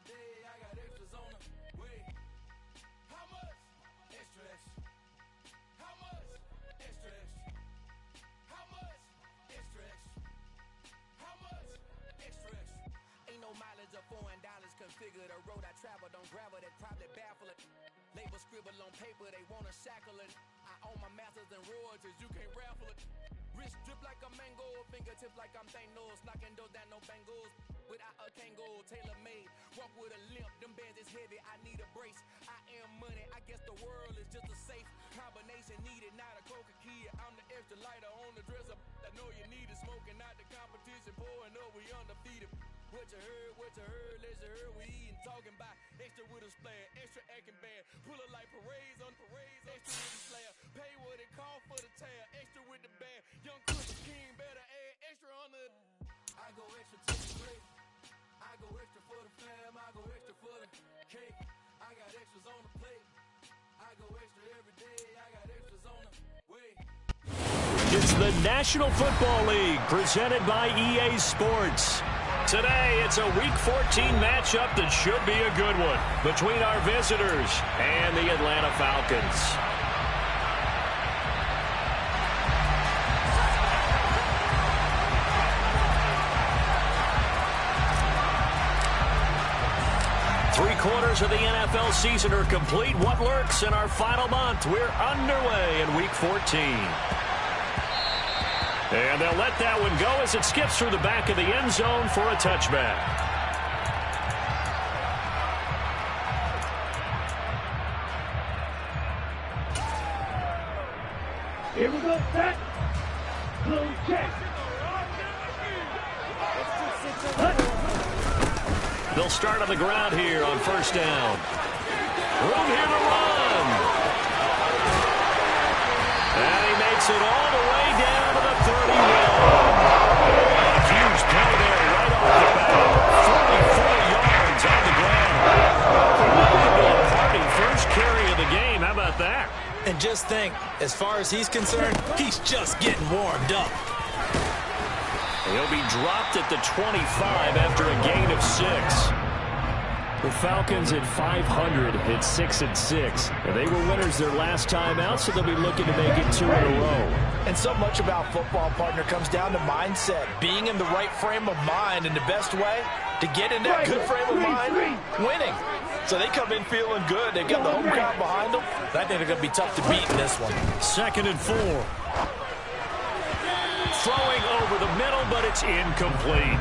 day. I got extras on the way. How much? Extra, extra. How much? Extra, extra. How much? Extra, extra. How much? Extra, extra. Ain't no mileage of $4 configure the road I travel. Don't gravel that probably baffle it. Label scribble on paper, they wanna shackle it. I own my masters and royalties, you can't raffle it. Wrist drip like a mango, fingertips like I'm Thanos. Knocking doors down, no bangles. Without a Kango, tailor-made. Walk with a limp, them bands is heavy, I need a brace. I am money, I guess the world is just a safe combination needed, not a coca key. I'm the extra lighter on the dresser. I know you need it, smoking out the competition, pouring up, we undefeated. What you heard, let's you heard, we eating, talking about extra with a splash, extra acting band, pull it like parades on parades, extra with the slayer, pay what it call for the tail, extra with the band, young Chris King, better add extra on the. I go extra to the plate, I go extra for the fam, I go extra for the cake, I got extras on the plate, I go extra every day, I got extras on the way. It's the National Football League presented by EA Sports. Today, it's a Week 14 matchup that should be a good one between our visitors and the Atlanta Falcons. Three-quarters of the NFL season are complete. What lurks in our final month? We're underway in Week 14. And they'll let that one go as it skips through the back of the end zone for a touchback. Here we go, set. Blue check. They'll start on the ground here on first down. Room here to run. And he makes it all the way down to the 31. A huge play there right off the bat. 44 yards on the ground. Remarkable party first carry of the game. How about that? And just think, as far as he's concerned, he's just getting warmed up. He'll be dropped at the 25 after a gain of 6. The Falcons at 500 hit 6-6. And they were winners their last time out, so they'll be looking to make it 2 in a row. And so much about football, partner, comes down to mindset. Being in the right frame of mind, and the best way to get in that good frame of mind, winning. So they come in feeling good. They've got the home crowd behind them. I think they're going to be tough to beat in this one. 2nd and 4. Throwing over the middle, but it's incomplete.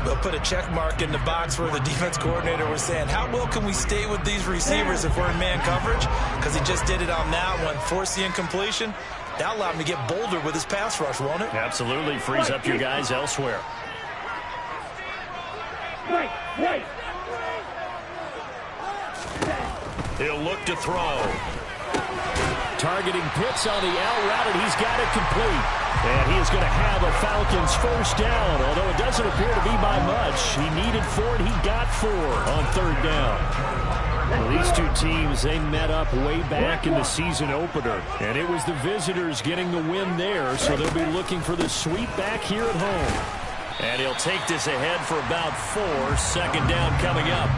They'll put a check mark in the box where the defense coordinator was saying, how well can we stay with these receivers if we're in man coverage? Because he just did it on that one. Force the incompletion. That allowed him to get bolder with his pass rush, won't it? Absolutely. Frees up your guys elsewhere. Wait. He'll look to throw. Targeting Pitts on the L route, and he's got it complete. And he is going to have a Falcons first down, although it doesn't appear to be by much. He needed 4, and he got 4 on 3rd down. Well, these two teams, they met up way back in the season opener, and it was the visitors getting the win there, so they'll be looking for the sweep back here at home. And he'll take this ahead for about 4. 2nd down coming up.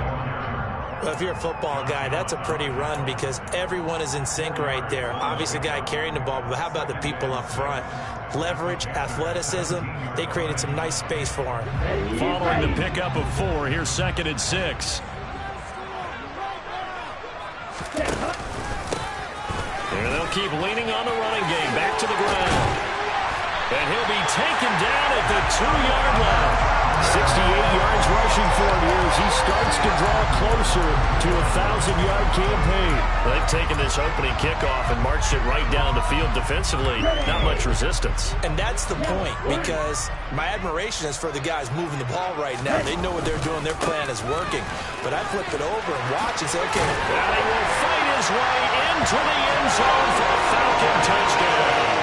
Well, if you're a football guy, that's a pretty run because everyone is in sync right there. Obviously, the guy carrying the ball, but how about the people up front? Leverage, athleticism, they created some nice space for him. Following the pickup of 4, here's 2nd and 6. And they'll keep leaning on the running game. Back to the ground. And he'll be taken down at the 2-yard line. 68 yards rushing for him here as he starts to draw closer to a 1,000-yard campaign. They've taken this opening kickoff and marched it right down the field defensively. Not much resistance. And that's the point, because my admiration is for the guys moving the ball right now. They know what they're doing. Their plan is working. But I flip it over and watch and say, okay. Now he will fight his way into the end zone for a Falcon touchdown.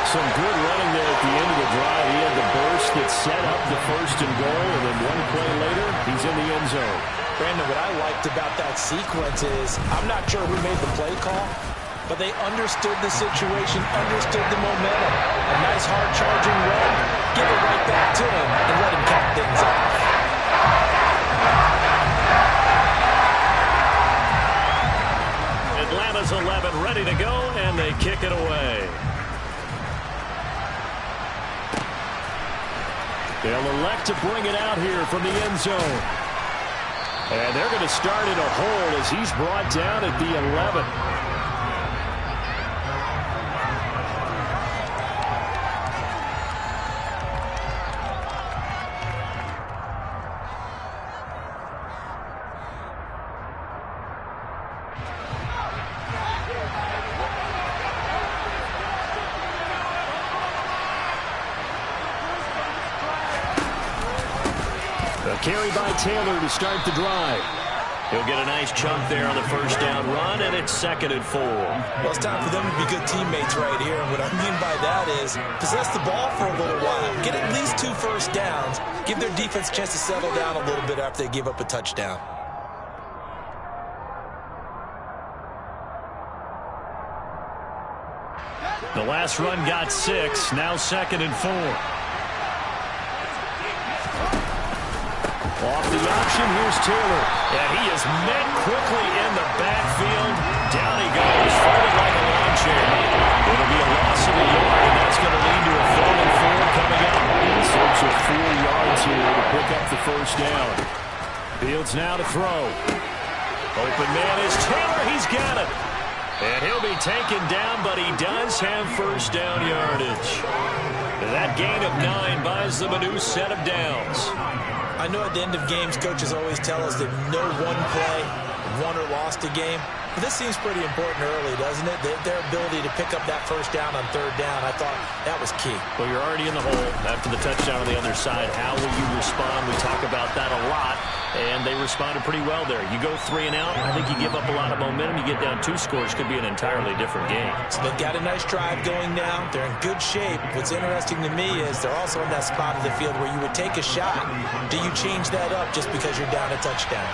Some good running there at the end of the drive. He had the burst that set up the 1st and goal, and then one play later, he's in the end zone. Brandon, what I liked about that sequence is, I'm not sure who made the play call, but they understood the situation, understood the momentum. A nice hard charging run, give it right back to him, and let him cap things off. away. They'll elect to bring it out here from the end zone. And they're going to start in a hole as he's brought down at the 11. Carry by Taylor to start the drive. He'll get a nice chunk there on the first down run, and it's 2nd and 4. Well, it's time for them to be good teammates right here. And what I mean by that is possess the ball for a little while. Get at least 2 first downs. Give their defense a chance to settle down a little bit after they give up a touchdown. The last run got 6. Now 2nd and 4. Off the option, here's Taylor. And he is met quickly in the backfield. Down he goes, folded like a lawn chair. It'll be a loss of a yard, and that's going to lead to a 4th and 4 coming up. In search of 4 yards here to pick up the first down. Fields now to throw. Open man is Taylor. He's got it. And he'll be taken down, but he does have first down yardage. That gain of 9 buys them a new set of downs. I know at the end of games, coaches always tell us that no one play won or lost a game. But this seems pretty important early, doesn't it? Their ability to pick up that first down on 3rd down, I thought that was key. Well, you're already in the hole after the touchdown on the other side. How will you respond? We talk about that a lot, and they responded pretty well there. You go 3 and out, I think you give up a lot of momentum. You get down 2 scores, could be an entirely different game. So they've got a nice drive going now. They're in good shape. What's interesting to me is they're also in that spot of the field where you would take a shot. Do you change that up just because you're down a touchdown?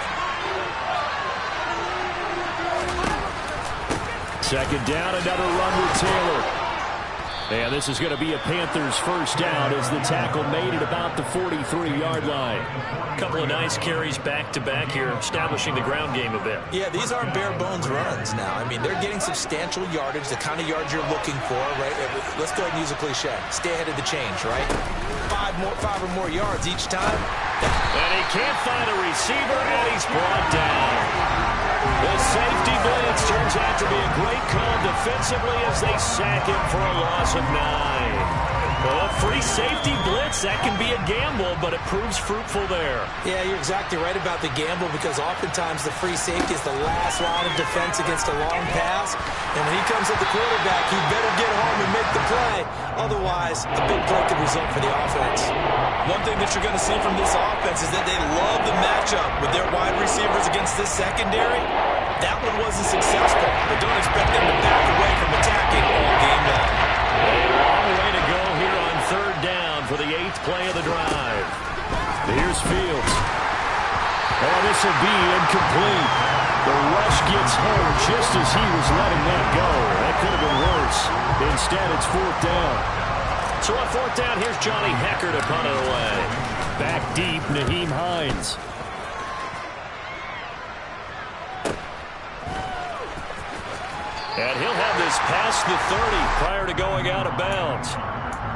2nd down, another run with Taylor. And this is going to be a Panthers first down as the tackle made at about the 43-yard line. A couple of nice carries back-to-back here, establishing the ground game a bit. Yeah, these aren't bare-bones runs now. I mean, they're getting substantial yardage, the kind of yards you're looking for, right? Let's go ahead and use a cliche. Stay ahead of the change, right? 5 or more yards each time. And he can't find a receiver, and he's brought down. The safety blitz turns out to be a great call defensively as they sack him for a loss of 9. Well, free safety blitz, that can be a gamble, but it proves fruitful there. Yeah, you're exactly right about the gamble because oftentimes the free safety is the last line of defense against a long pass. And when he comes at the quarterback, he better get home and make the play. Otherwise, a big play could result for the offense. One thing that you're going to see from this offense is that they love the matchup with their wide receivers against this secondary. That one wasn't successful, but don't expect them to back away from attacking all game long. A long way to go here on 3rd down for the 8th play of the drive. Here's Fields. Oh, this will be incomplete. The rush gets home just as he was letting that go. That could have been worse. Instead, it's 4th down. So on 4th down, here's Johnny Hecker to punt it away. Back deep, Nyheim Hines. And he'll have this past the 30 prior to going out of bounds.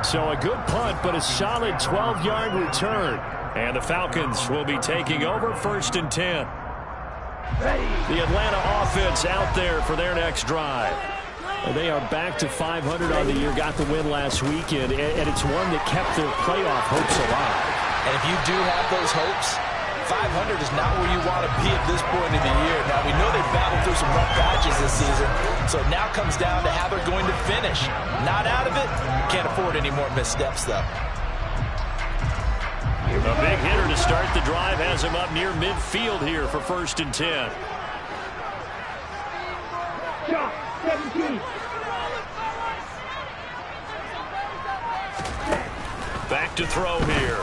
So a good punt, but a solid 12-yard return. And the Falcons will be taking over 1st and 10. The Atlanta offense out there for their next drive. And they are back to 500 on the year, got the win last weekend, and it's one that kept their playoff hopes alive. And if you do have those hopes, 500 is not where you want to be at this point of the year. Now, we know they've battled through some rough patches this season, so it now comes down to how they're going to finish. Not out of it. Can't afford any more missteps, though. A big hitter to start the drive has him up near midfield here for 1st and 10. Shot, 17. Back to throw here.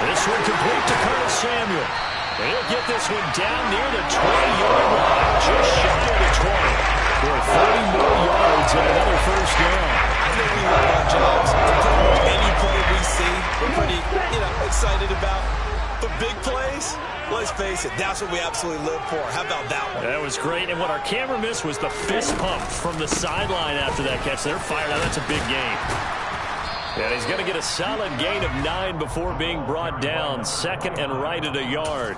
This one complete to Curtis Samuel. And he'll get this one down near the 20-yard line, just shy of the 20. For 30 more yards and another first down. I know we love our jobs. Pretty much any play we see, we're pretty, excited about. But big plays, Let's face it, that's what we absolutely live for. How about that one? That was great. And what our camera missed was the fist pump from the sideline after that catch. They're fired out. That's a big gain. And he's going to get a solid gain of 9 before being brought down. Second and right at a yard.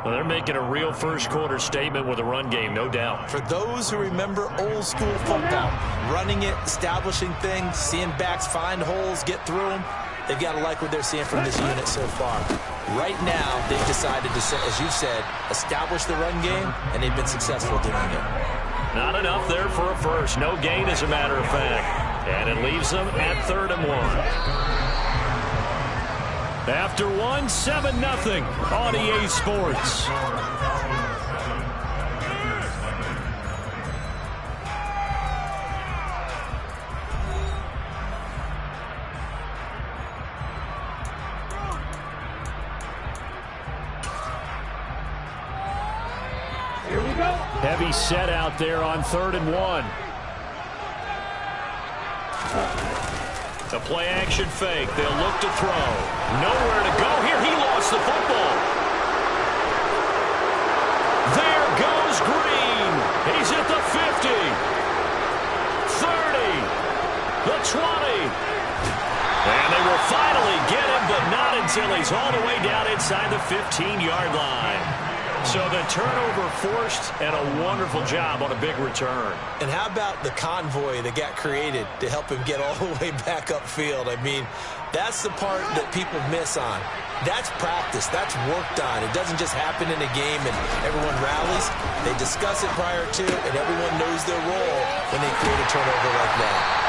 Well, they're making a real first-quarter statement with a run game, no doubt. For those who remember old-school football, running it, establishing things, seeing backs find holes, get through them, they've got to like what they're seeing from this unit so far. Right now, they've decided to, as you said, establish the run game, and they've been successful doing it. Not enough there for a first. No gain, as a matter of fact. And it leaves them at 3rd and 1. After 1, 7-0 on EA Sports. Here we go. Heavy set out there on 3rd and 1. The play-action fake. They'll look to throw. Nowhere to go here. He lost the football. There goes Green. He's at the 50. 30. The 20. And they will finally get him, but not until he's all the way down inside the 15-yard line. So the turnover forced, and a wonderful job on a big return. And how about the convoy that got created to help him get all the way back upfield? I mean, that's the part that people miss on. That's practice. That's worked on. It doesn't just happen in a game and everyone rallies. They discuss it prior to, and everyone knows their role when they create a turnover like that.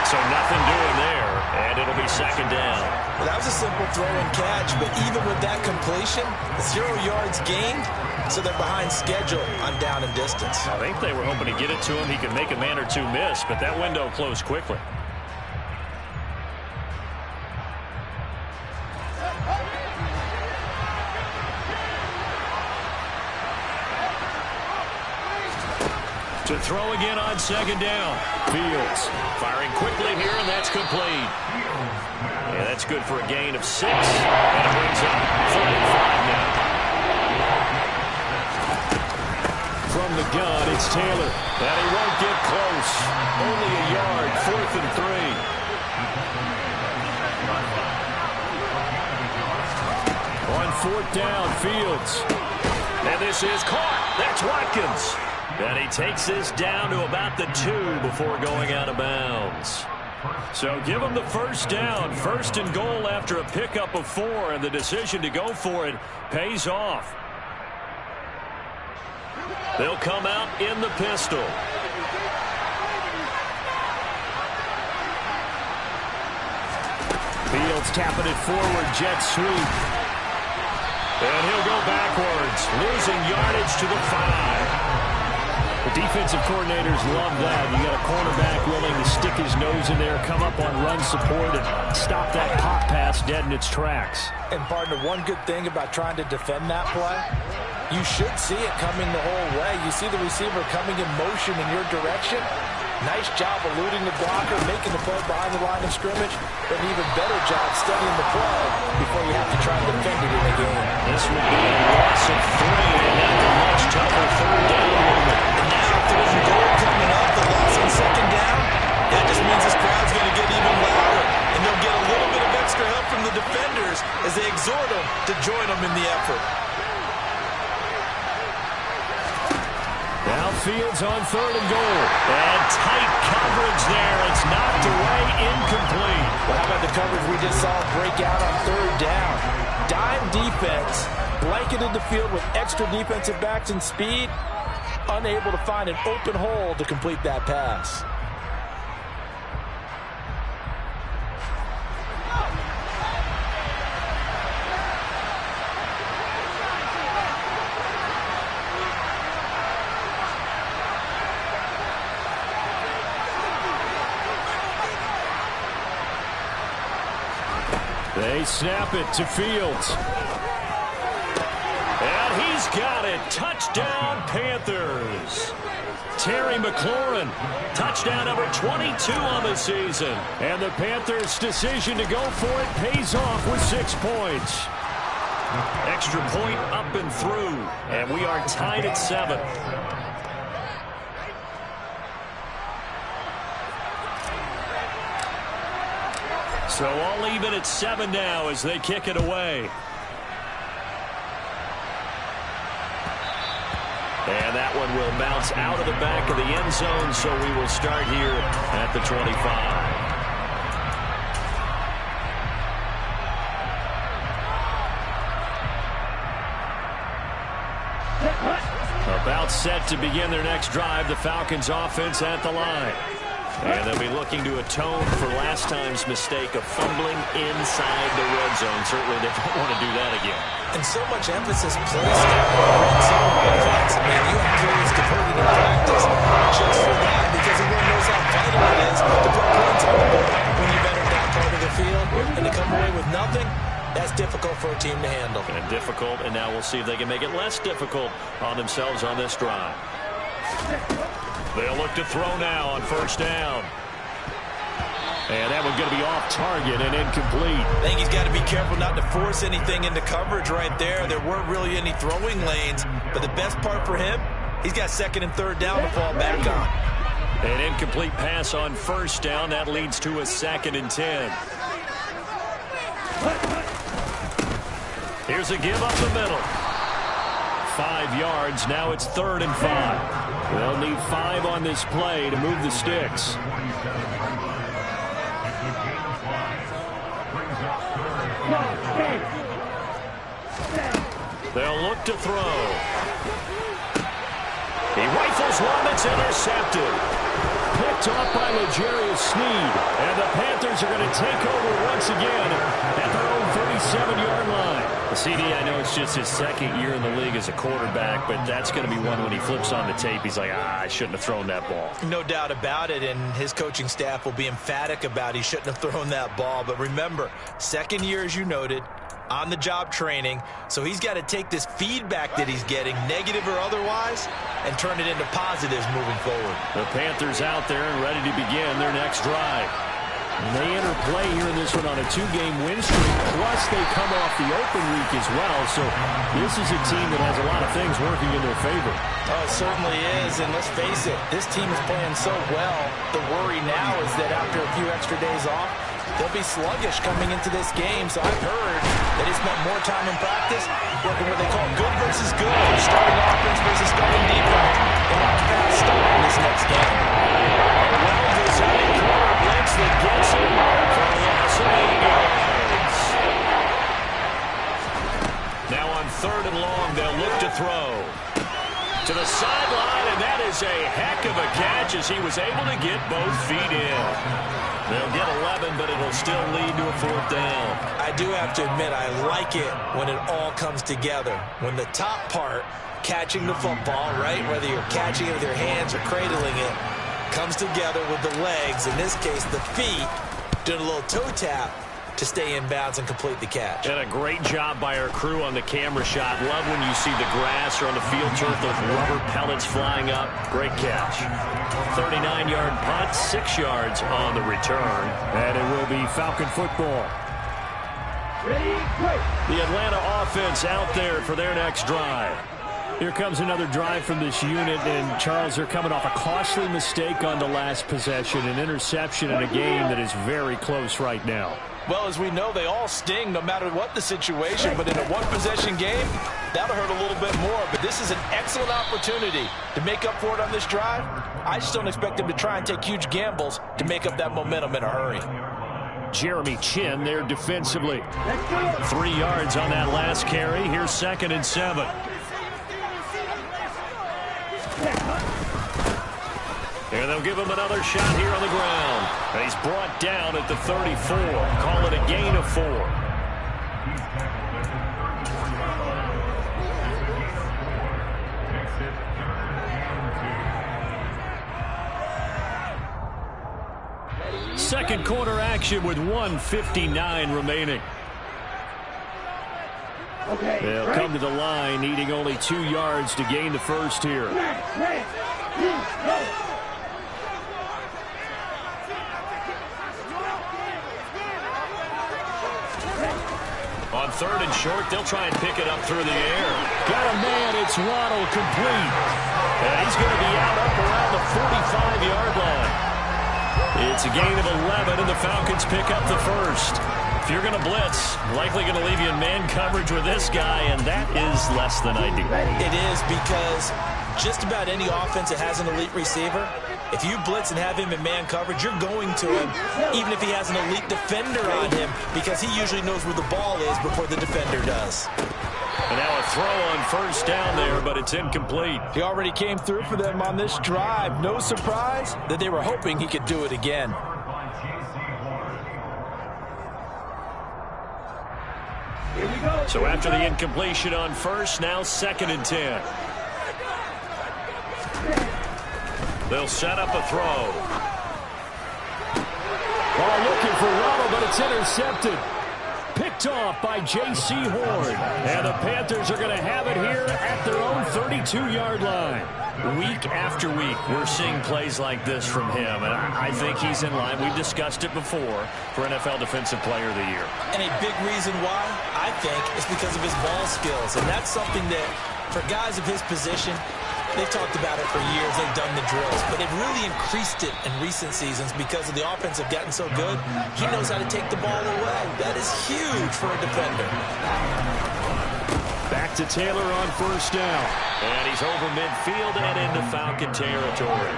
So nothing doing there, and it'll be 2nd down. Well, that was a simple throw and catch, but even with that completion, 0 yards gained, so they're behind schedule on down and distance. I think they were hoping to get it to him. He could make a man or two miss, but that window closed quickly. To throw again on 2nd down. Fields firing quickly here, and that's complete. Yeah, that's good for a gain of 6. And it brings up 3rd and 5 now. From the gun, it's Taylor. And he won't get close. Only a yard, 4th and 3. On 4th down, Fields. And this is caught. That's Watkins. And he takes this down to about the 2 before going out of bounds. So give him the 1st down. 1st and goal after a pickup of 4, and the decision to go for it pays off. They'll come out in the pistol. Fields tapping it forward, jet sweep. And he'll go backwards, losing yardage to the 5. The defensive coordinators love that. You got a cornerback willing to stick his nose in there, come up on run support, and stop that pop pass dead in its tracks. And, partner, one good thing about trying to defend that play, you should see it coming the whole way. You see the receiver coming in motion in your direction. Nice job eluding the blocker, making the play behind the line of scrimmage, but an even better job studying the play before you have to try and defend it in a game. This would be a loss of 3, and that's a much tougher 3rd down moment. And now 3rd and goal coming up, the loss on 2nd down, that just means this crowd's going to get even louder, and they'll get a little bit of extra help from the defenders as they exhort them to join them in the effort. Now Fields on 3rd and goal. And tight coverage there. It's knocked away, incomplete. Well, how about the coverage we just saw break out on 3rd down? Dime defense, blanketed the field with extra defensive backs and speed, unable to find an open hole to complete that pass. They snap it to Fields. And he's got it. Touchdown, Panthers. Terry McLaurin, touchdown number 22 on the season. And the Panthers' decision to go for it pays off with 6 points. Extra point up and through, and we are tied at 7. So all even at 7 now as they kick it away. And that one will bounce out of the back of the end zone, so we will start here at the 25. About set to begin their next drive, the Falcons offense at the line. And they'll be looking to atone for last time's mistake of fumbling inside the red zone. Certainly they don't want to do that again. And so much emphasis placed on red zone offense. I mean, you have periods devoted in practice just for that because everyone knows how vital it is to put points on the board when you've entered that part of the field. And to come away with nothing, that's difficult for a team to handle. And difficult, and now we'll see if they can make it less difficult on themselves on this drive. They'll look to throw now on first down. And that one's going to be off target and incomplete. I think he's got to be careful not to force anything into coverage right there. There weren't really any throwing lanes. But the best part for him, he's got second and third down to fall back on. An incomplete pass on first down. That leads to a 2nd and 10. Here's a give up the middle. 5 yards. Now it's 3rd and 5. They'll need 5 on this play to move the sticks. They'll look to throw. He rifles one that's intercepted. Picked off by L'Jarius Sneed. And the Panthers are going to take over once again at their own 37-yard line. The CD, I know it's just his 2nd year in the league as a quarterback, but that's going to be one when he flips on the tape. He's like, I shouldn't have thrown that ball. No doubt about it, and his coaching staff will be emphatic about he shouldn't have thrown that ball. But remember, 2nd year, as you noted, on-the-job training, so he's got to take this feedback that he's getting, negative or otherwise, and turn it into positives moving forward. The Panthers out there and ready to begin their next drive. And they enter play here in this one on a 2-game win streak, plus they come off the open week as well, so this is a team that has a lot of things working in their favor. Oh, it certainly is, and let's face it, this team is playing so well. The worry now is that after a few extra days off, they'll be sluggish coming into this game, so I've heard that he spent more time in practice working what they call good versus good, starting offense versus starting defense. They want a fast start in this next game. A well-designed corner blitz that gets him for a loss of 8 yards. Now on 3rd and long, they'll look to throw. To the sideline, and that is a heck of a catch as he was able to get both feet in. They'll get 11, but it'll still lead to a 4th down. I do have to admit, I like it when it all comes together. When the top part, catching the football, right, whether you're catching it with your hands or cradling it, comes together with the legs, in this case the feet, doing a little toe tap to stay in bounds and complete the catch. And a great job by our crew on the camera shot. Love when you see the grass or on the field turf, those rubber pellets flying up. Great catch. 39-yard punt, 6 yards on the return. And it will be Falcon football. The Atlanta offense out there for their next drive. Here comes another drive from this unit, and Charles, they're coming off a costly mistake on the last possession, an interception in a game that is very close right now. Well, as we know, they all sting no matter what the situation, but in a one-possession game, that'll hurt a little bit more. But this is an excellent opportunity to make up for it on this drive. I just don't expect them to try and take huge gambles to make up that momentum in a hurry. Jeremy Chin there defensively. 3 yards on that last carry. Here's 2nd and 7. And they'll give him another shot here on the ground. And he's brought down at the 34. Call it a gain of 4. Second quarter action with 1:59 remaining. They'll come to the line, needing only 2 yards to gain the first here. On third and short. They'll try and pick it up through the air. Got a man. It's Waddle, complete. And he's going to be out up around the 45-yard line. It's a gain of 11, and the Falcons pick up the first. If you're going to blitz, likely going to leave you in man coverage with this guy, and that is less than ideal. It is, because just about any offense that has an elite receiver, if you blitz and have him in man coverage, you're going to him, even if he has an elite defender on him, because he usually knows where the ball is before the defender does. And now a throw on first down there, but it's incomplete. He already came through for them on this drive. No surprise that they were hoping he could do it again. So after the incompletion on first, now 2nd and 10. They'll set up a throw. Ball looking for Waddle, but it's intercepted. Picked off by J.C. Horn. And the Panthers are going to have it here at their own 32-yard line. Week after week, we're seeing plays like this from him, and I think he's in line. We've discussed it before for NFL Defensive Player of the Year. And a big reason why, I think, is because of his ball skills. And that's something that, for guys of his position, they've talked about it for years. They've done the drills, but they've really increased it in recent seasons because of the offense have gotten so good. He knows how to take the ball away. That is huge for a defender. Back to Taylor on first down. And he's over midfield and into Falcon territory.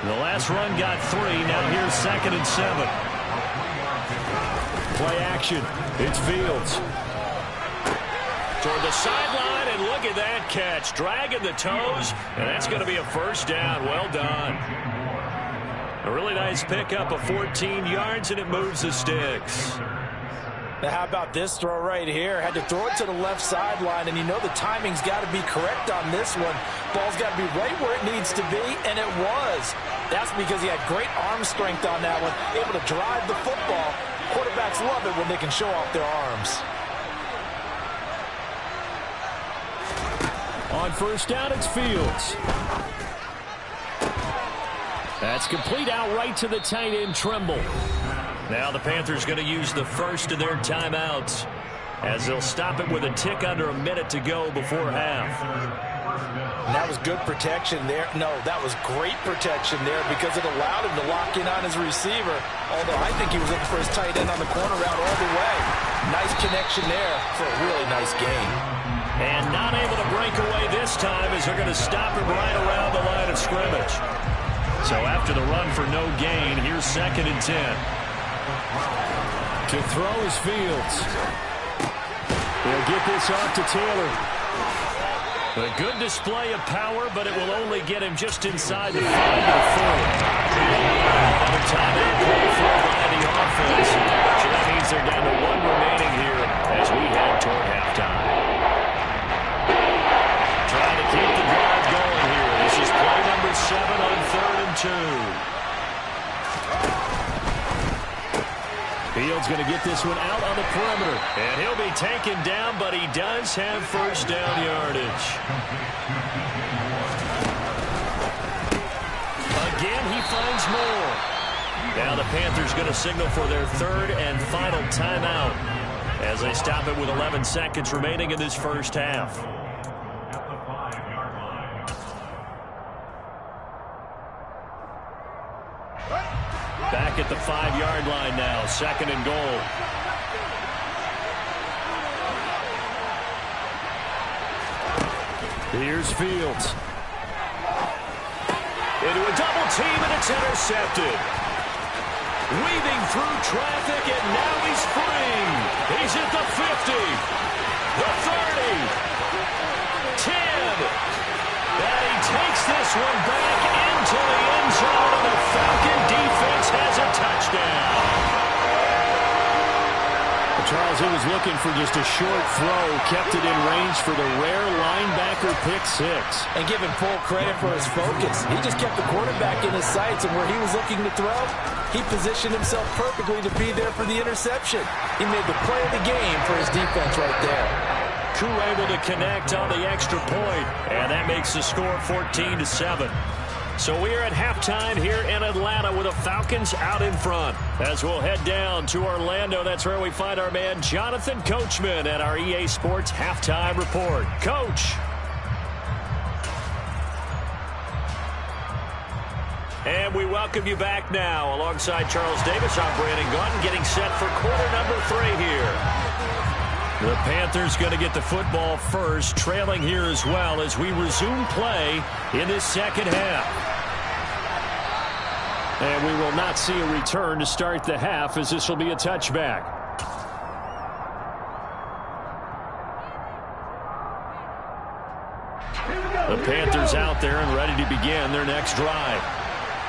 The last run got 3. Now here's 2nd and 7. Play action. It's Fields. Toward the sideline, and look at that catch. Dragging the toes, and that's going to be a first down. Well done. A really nice pickup of 14 yards, and it moves the sticks. Now, how about this throw right here? Had to throw it to the left sideline, and you know the timing's got to be correct on this one. Ball's got to be right where it needs to be, and it was. That's because he had great arm strength on that one, able to drive the football. Quarterbacks love it when they can show off their arms. On first down, it's Fields. That's complete outright to the tight end, Trimble. Now the Panthers going to use the first of their timeouts as they'll stop it with a tick under a minute to go before half. And that was good protection there. No, that was great protection there because it allowed him to lock in on his receiver, although I think he was looking for his tight end on the corner route all the way. Nice connection there for a really nice gain. And not able to break away this time as they're going to stop him right around the line of scrimmage. So after the run for no gain, here's 2nd and 10. To throw is Fields. They'll get this off to Taylor. A good display of power, but it will only get him just inside the 5 to the 4. Another timeout call for by the offense. So that means they're down to 1 remaining here as we head toward halftime. Trying to keep the drive going here. This is play number 7 on 3rd and 2. Fields going to get this one out on the perimeter. And he'll be taken down, but he does have first down yardage. Again, he finds more. Now the Panthers going to signal for their 3rd and final timeout as they stop it with 11 seconds remaining in this first half. Back at the 5-yard line now, 2nd and goal. Here's Fields. Into a double team, and it's intercepted. Weaving through traffic, and now he's free. He's at the 50, the 30, 10. And he takes this one back into the end zone, and the Falcon defense has a touchdown. Charles, he was looking for just a short throw, kept it in range for the rare linebacker pick 6. And give him full credit for his focus. He just kept the quarterback in his sights, and where he was looking to throw, he positioned himself perfectly to be there for the interception. He made the play of the game for his defense right there. Koo able to connect on the extra point, and that makes the score 14-7. So we are at halftime here in Atlanta with the Falcons out in front. As we'll head down to Orlando, that's where we find our man Jonathan Coachman at our EA Sports Halftime Report. Coach. And we welcome you back now. Alongside Charles Davis, I'm Brandon Gaudin, getting set for quarter number 3 here. The Panthers going to get the football first, trailing here as well as we resume play in this second half. And we will not see a return to start the half, as this will be a touchback. The Panthers out there and ready to begin their next drive.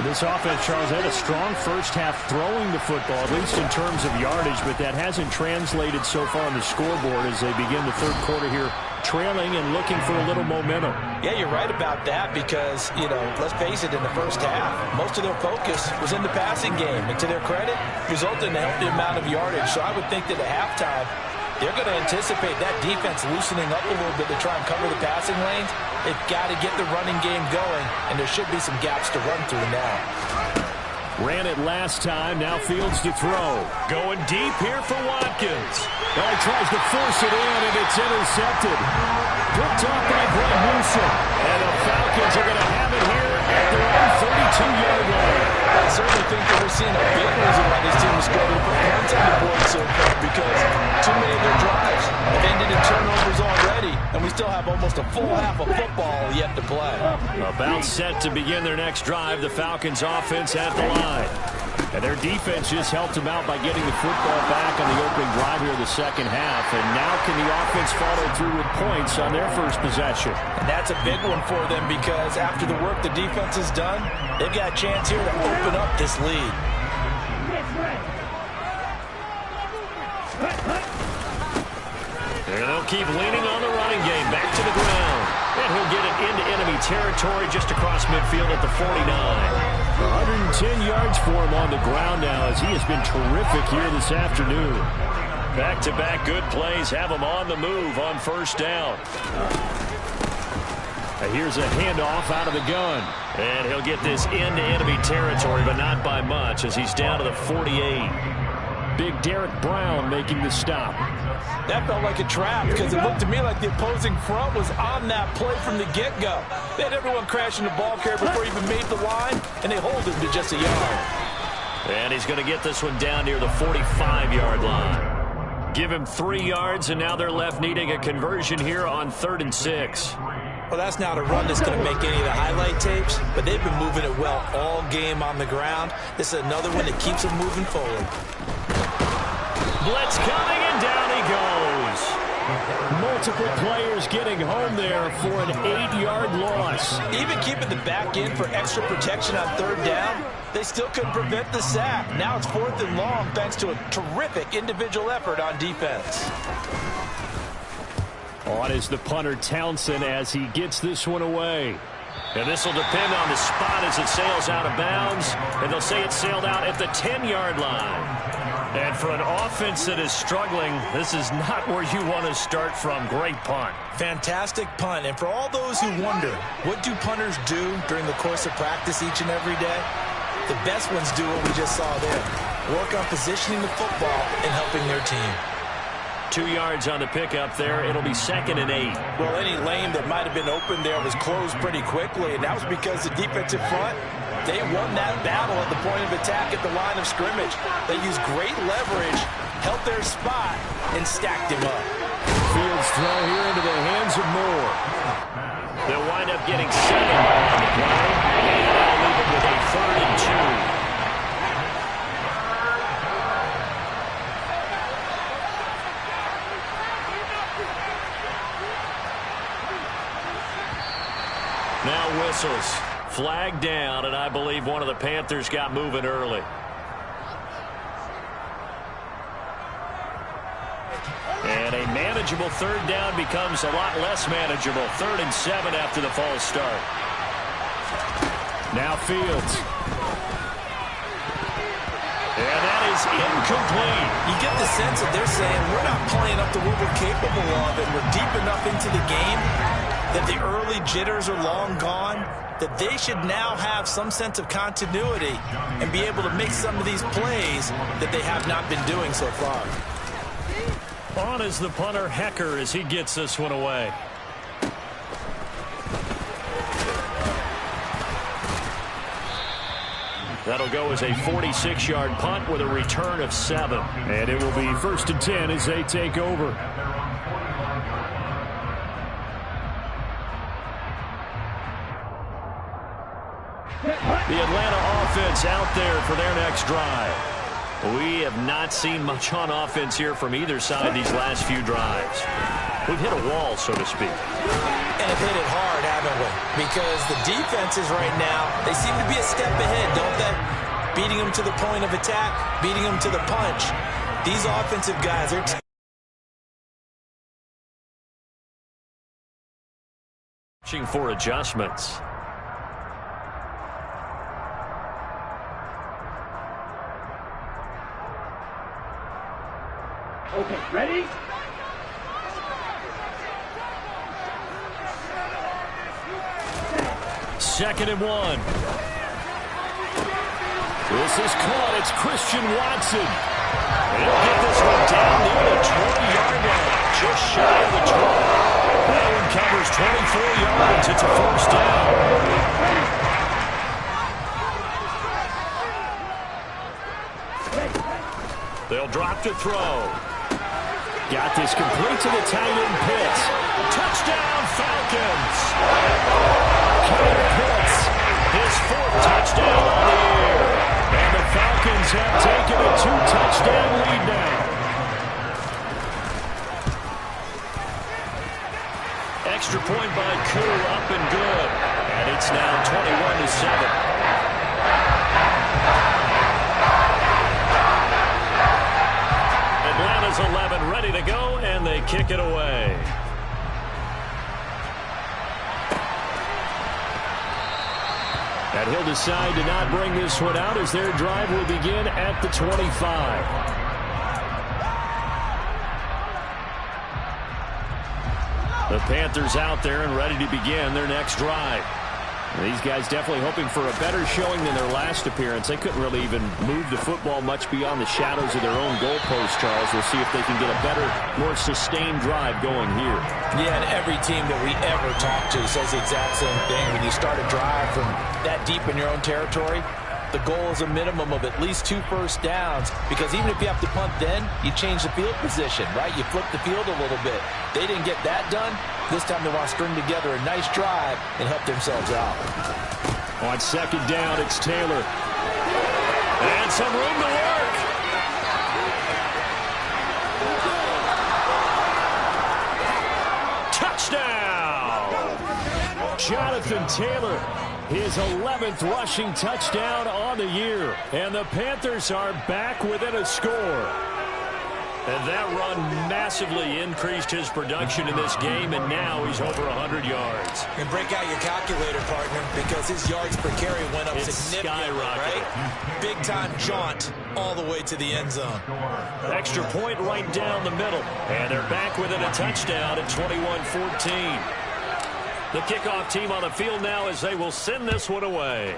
This offense, Charles, had a strong first half throwing the football, at least in terms of yardage, but that hasn't translated so far on the scoreboard as they begin the third quarter here, trailing and looking for a little momentum. Yeah, you're right about that because, let's face it, in the first half, most of their focus was in the passing game. And to their credit, resulted in a healthy amount of yardage. So I would think that at halftime, they're going to anticipate that defense loosening up a little bit to try and cover the passing lanes. They've got to get the running game going, and there should be some gaps to run through now. Ran it last time, now Fields to throw. Going deep here for Watkins. Well, he tries to force it in, and it's intercepted. Picked off by Greg Newsom. And the Falcons are going to have it here at their own 32-yard line. I certainly think that we're seeing a big reason why this team is struggling for points on the board so far, because too many of their drives have ended in turnovers already, and we still have almost a full half of football yet to play. About set to begin their next drive, the Falcons offense at the line. And their defense just helped them out by getting the football back on the opening drive here in the second half. And now can the offense follow through with points on their first possession? And that's a big one for them because after the work the defense has done, they've got a chance here to open up this lead. And they'll keep leaning on the running game. Back to the ground. And he'll get it into enemy territory just across midfield at the 49. 110 yards for him on the ground now as he has been terrific here this afternoon. Back-to-back good plays have him on the move on first down. Here's a handoff out of the gun. And he'll get this into enemy territory, but not by much as he's down to the 48. Big Derek Brown making the stop. That felt like a trap because it looked to me like the opposing front was on that play from the get-go. They had everyone crashing the ball carrier before he even made the line, and they hold him to just a yard. And he's going to get this one down near the 45-yard line. Give him 3 yards, and now they're left needing a conversion here on 3rd and 6. Well, that's not a run that's going to make any of the highlight tapes, but they've been moving it well all game on the ground. This is another one that keeps them moving forward. Blitz coming, and down he goes. Multiple players getting home there for an 8-yard loss. Even keeping the back end for extra protection on 3rd down, they still couldn't prevent the sack. Now it's 4th and long thanks to a terrific individual effort on defense. On is the punter Townsend as he gets this one away. And this will depend on the spot as it sails out of bounds. And they'll say it sailed out at the 10-yard line. And for an offense that is struggling, this is not where you want to start from. Great punt. Fantastic punt. And for all those who wonder, what do punters do during the course of practice each and every day? The best ones do what we just saw there. Work on positioning the football and helping their team. 2 yards on the pickup there. It'll be 2nd and 8. Well, any lane that might have been open there was closed pretty quickly, and that was because the defensive front, they won that battle at the point of attack at the line of scrimmage. They used great leverage, held their spot, and stacked him up. Fields throw here into the hands of Moore. They'll wind up getting 7 on the play, and they'll leave it with a 3rd and 2. Now whistles. Flag down, and I believe one of the Panthers got moving early. And a manageable 3rd down becomes a lot less manageable. 3rd and 7 after the false start. Now Fields. And that is incomplete. You get the sense that they're saying we're not playing up to what we're capable of, and we're deep enough into the game that the early jitters are long gone, that they should now have some sense of continuity and be able to make some of these plays that they have not been doing so far. On is the punter, Hecker, as he gets this one away. That'll go as a 46-yard punt with a return of 7. And it will be 1st and 10 as they take over. The Atlanta offense out there for their next drive. We have not seen much on offense here from either side these last few drives. We've hit a wall, so to speak. And have hit it hard, haven't we? Because the defenses right now, they seem to be a step ahead, don't they? Beating them to the point of attack, beating them to the punch. These offensive guys are watching for adjustments. Okay, ready? Second and 1. This is caught. It's Christian Watson. And he'll get this one down near the 20-yard line. Just shy of the 20. That one covers 24 yards. It's a first down. They'll drop to throw. Got this complete to the tight end Pitts. Touchdown Falcons. Kyle Pitts, his 4th touchdown on the year. And the Falcons have taken a 2-touchdown lead now. Extra point by Koo, up and good. And it's now 21-7. Atlanta's 11 ready to go, and they kick it away. And he'll decide to not bring this one out as their drive will begin at the 25. The Panthers out there and ready to begin their next drive. These guys definitely hoping for a better showing than their last appearance. They couldn't really even move the football much beyond the shadows of their own goalpost, Charles. We'll see if they can get a better, more sustained drive going here. Yeah, and every team that we ever talk to says the exact same thing. When you start a drive from that deep in your own territory, the goal is a minimum of at least 2 first downs, because even if you have to punt then, you change the field position, right? You flip the field a little bit. They didn't get that done. This time they want to string together a nice drive and help themselves out. On second down, it's Taylor. And some room to work. Touchdown! Jonathan Taylor, his 11th rushing touchdown on the year. And the Panthers are back within a score. And that run massively increased his production in this game, and now he's over 100 yards. And break out your calculator, partner, because his yards per carry went up significantly, right? Big-time jaunt all the way to the end zone. Extra point right down the middle. And they're back within a touchdown at 21-14. The kickoff team on the field now as they will send this one away.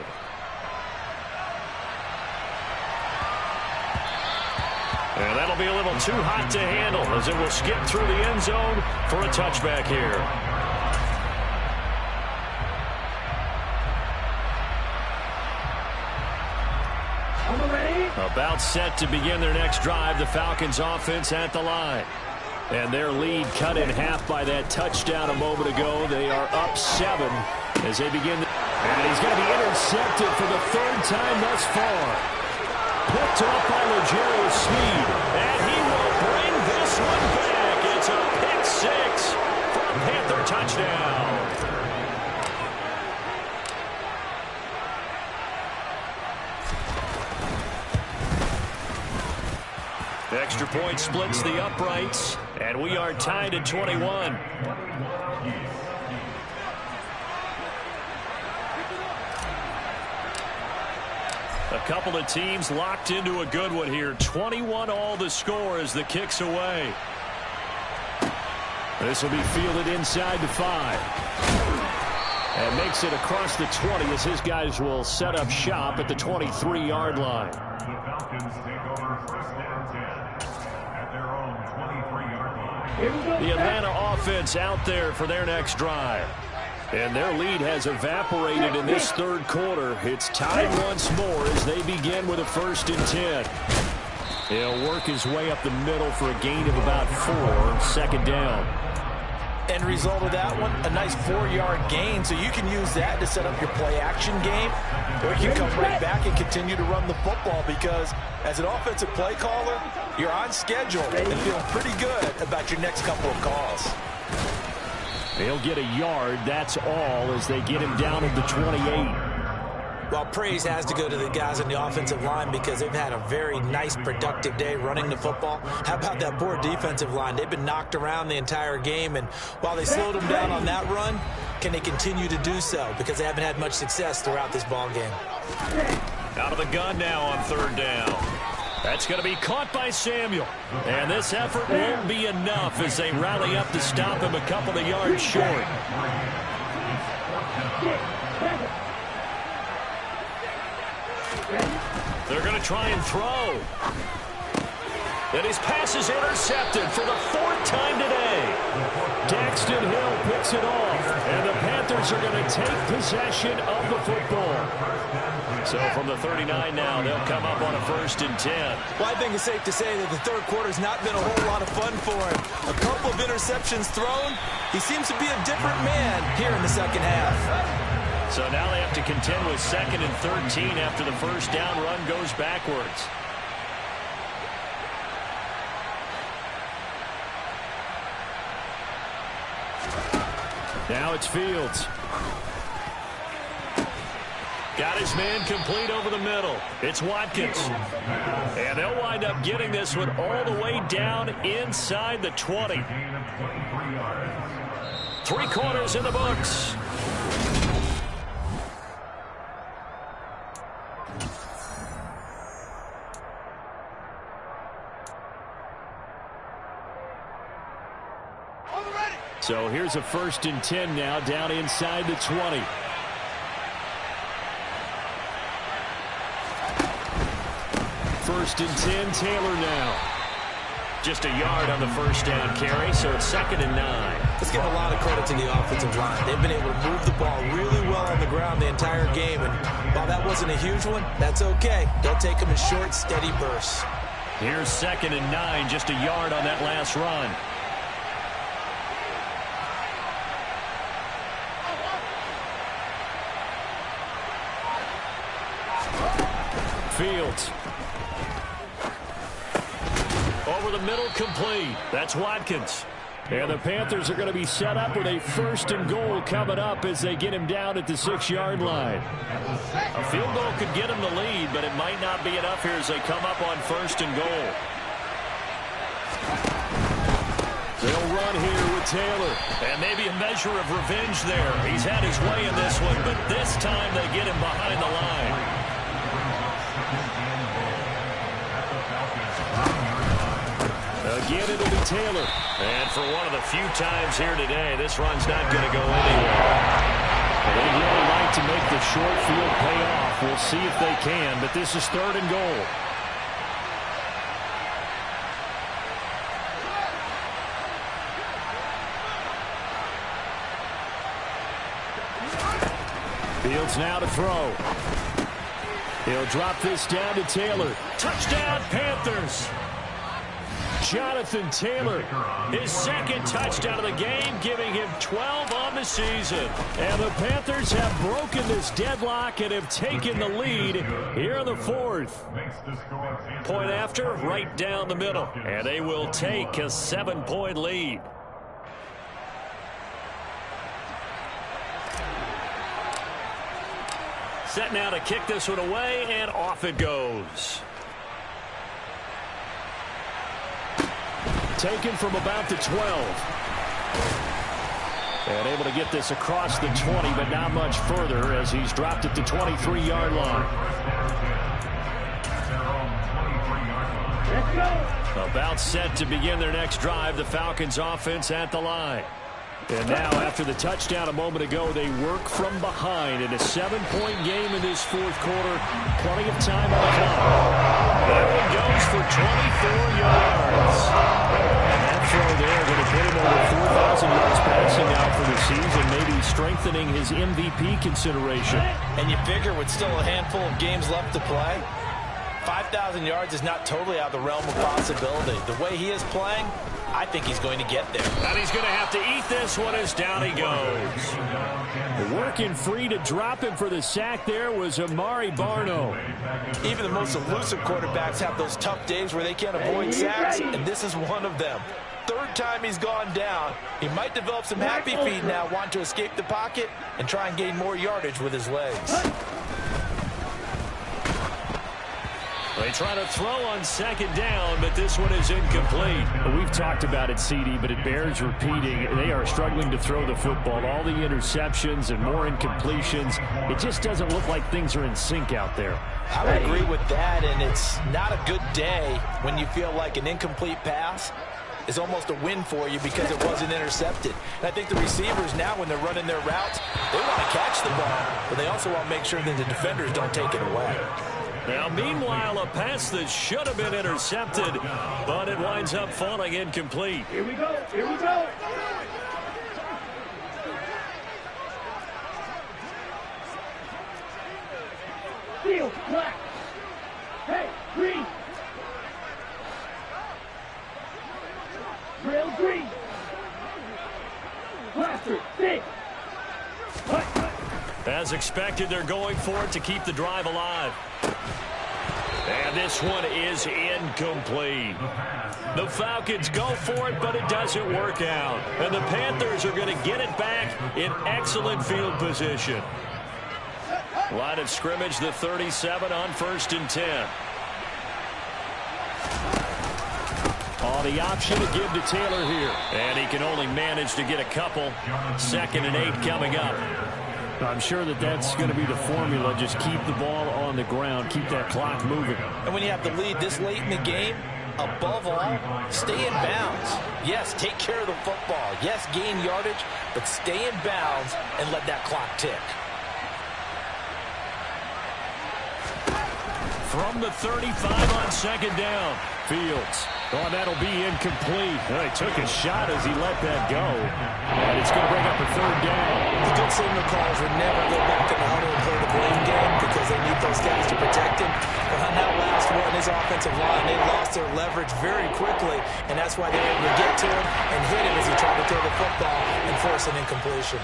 And that'll be a little too hot to handle as it will skip through the end zone for a touchback here. About set to begin their next drive, the Falcons offense at the line. And their lead cut in half by that touchdown a moment ago. They are up 7 as they begin. And he's going to be intercepted for the 3rd time thus far. Picked up by L'Jarius Sneed, and he will bring this one back. It's a pick 6 for a Panther touchdown. Extra point splits the uprights, and we are tied at 21. A couple of teams locked into a good one here. 21 all the score as the kick's away. This will be fielded inside the 5. And makes it across the 20 as his guys will set up shop at the 23-yard line. The Falcons take over first down 10 at their own 23-yard line. The Atlanta offense out there for their next drive. And their lead has evaporated in this third quarter. It's tied once more as they begin with a 1st and 10. He'll work his way up the middle for a gain of about 4, 2nd down. End result of that one, a nice 4-yard gain, so you can use that to set up your play-action game, or you can come right back and continue to run the football because as an offensive play caller, you're on schedule and feeling pretty good about your next couple of calls. They'll get a yard, that's all, as they get him down at the 28. Well, praise has to go to the guys on the offensive line because they've had a very nice, productive day running the football. How about that poor defensive line? They've been knocked around the entire game, and while they slowed them down on that run, can they continue to do so? Because they haven't had much success throughout this ball game. Out of the gun now on 3rd down. That's going to be caught by Samuel. And this effort won't be enough as they rally up to stop him a couple of yards short. They're going to try and throw. And his pass is intercepted for the 4th time today. Daxton Hill picks it off. And the Panthers are going to take possession of the football. So from the 39 now, they'll come up on a 1st and 10. Well, I think it's safe to say that the third quarter's not been a whole lot of fun for him. A couple of interceptions thrown. He seems to be a different man here in the second half. So now they have to contend with 2nd and 13 after the first down run goes backwards. Now it's Fields. Got his man complete over the middle. It's Watkins. And they'll wind up getting this one all the way down inside the 20. 3 quarters in the books. So here's a 1st and 10 now down inside the 20. First and 10, Taylor now. Just a yard on the first down carry, so it's 2nd and 9. Let's give a lot of credit to the offensive line. They've been able to move the ball really well on the ground the entire game, and while that wasn't a huge one, that's okay. They'll take them in short, steady bursts. Here's 2nd and 9, just a yard on that last run. Fields. Over the middle, complete. That's Watkins. And the Panthers are going to be set up with a 1st and goal coming up as they get him down at the 6-yard line. A field goal could get him the lead, but it might not be enough here as they come up on 1st and goal. They'll run here with Taylor. And maybe a measure of revenge there. He's had his way in this one, but this time they get him behind the line. Again, it'll be Taylor. And for one of the few times here today, this run's not going to go anywhere. They'd really like to make the short field pay off. We'll see if they can, but this is 3rd and goal. Fields now to throw. He'll drop this down to Taylor. Touchdown, Panthers! Jonathan Taylor, his 2nd touchdown of the game, giving him 12 on the season. And the Panthers have broken this deadlock and have taken the lead here in the 4th. Point after, right down the middle. And they will take a 7-point lead. Set now to kick this one away, and off it goes. Taken from about the 12. And able to get this across the 20, but not much further as he's dropped at the 23-yard line. Let's go. A About set to begin their next drive, the Falcons offense at the line. And now, after the touchdown a moment ago, they work from behind in a 7-point game in this fourth quarter. Plenty of time on the clock. That one goes for 24 yards. And that throw there going to put him over 4,000 yards passing out for the season, maybe strengthening his MVP consideration. And you figure with still a handful of games left to play, 5,000 yards is not totally out of the realm of possibility. The way he is playing, I think he's going to get there. And he's going to have to eat this one as down he goes. Working free to drop him for the sack there was Amari Barno. Even the most elusive quarterbacks have those tough days where they can't avoid sacks, and this is one of them. Third time he's gone down. He might develop some happy feet now, wanting to escape the pocket and try and gain more yardage with his legs. They try to throw on second down, but this one is incomplete. We've talked about it, CD, but it bears repeating. They are struggling to throw the football. All the interceptions and more incompletions. It just doesn't look like things are in sync out there. I would agree with that, and it's not a good day when you feel like an incomplete pass is almost a win for you because it wasn't intercepted. And I think the receivers now, when they're running their routes, they want to catch the ball, but they also want to make sure that the defenders don't take it away. Now, meanwhile, a pass that should have been intercepted, but it winds up falling incomplete. Here we go. Here we go. Field, black. Hey, green. Rail, green. Plaster, big. As expected, they're going for it to keep the drive alive. And this one is incomplete. The Falcons go for it, but it doesn't work out. And the Panthers are going to get it back in excellent field position. Line of scrimmage, the 37 on 1st and 10. Oh, the option to give to Taylor here. And he can only manage to get a couple. 2nd and 8 coming up. I'm sure that that's going to be the formula. Just keep the ball on the ground. Keep that clock moving. And when you have the lead this late in the game, above all, stay in bounds. Yes, take care of the football. Yes, gain yardage, but stay in bounds and let that clock tick. From the 35 on 2nd down. Fields. Oh, that'll be incomplete. Well, he took a shot as he let that go. And it's going to bring up a 3rd down. The good signal calls would never go back to the huddle and play the blame game because they need those guys to protect him. But on that last one, his offensive line, they lost their leverage very quickly, and that's why they were able to get to him and hit him as he tried to throw the football and force an incompletion.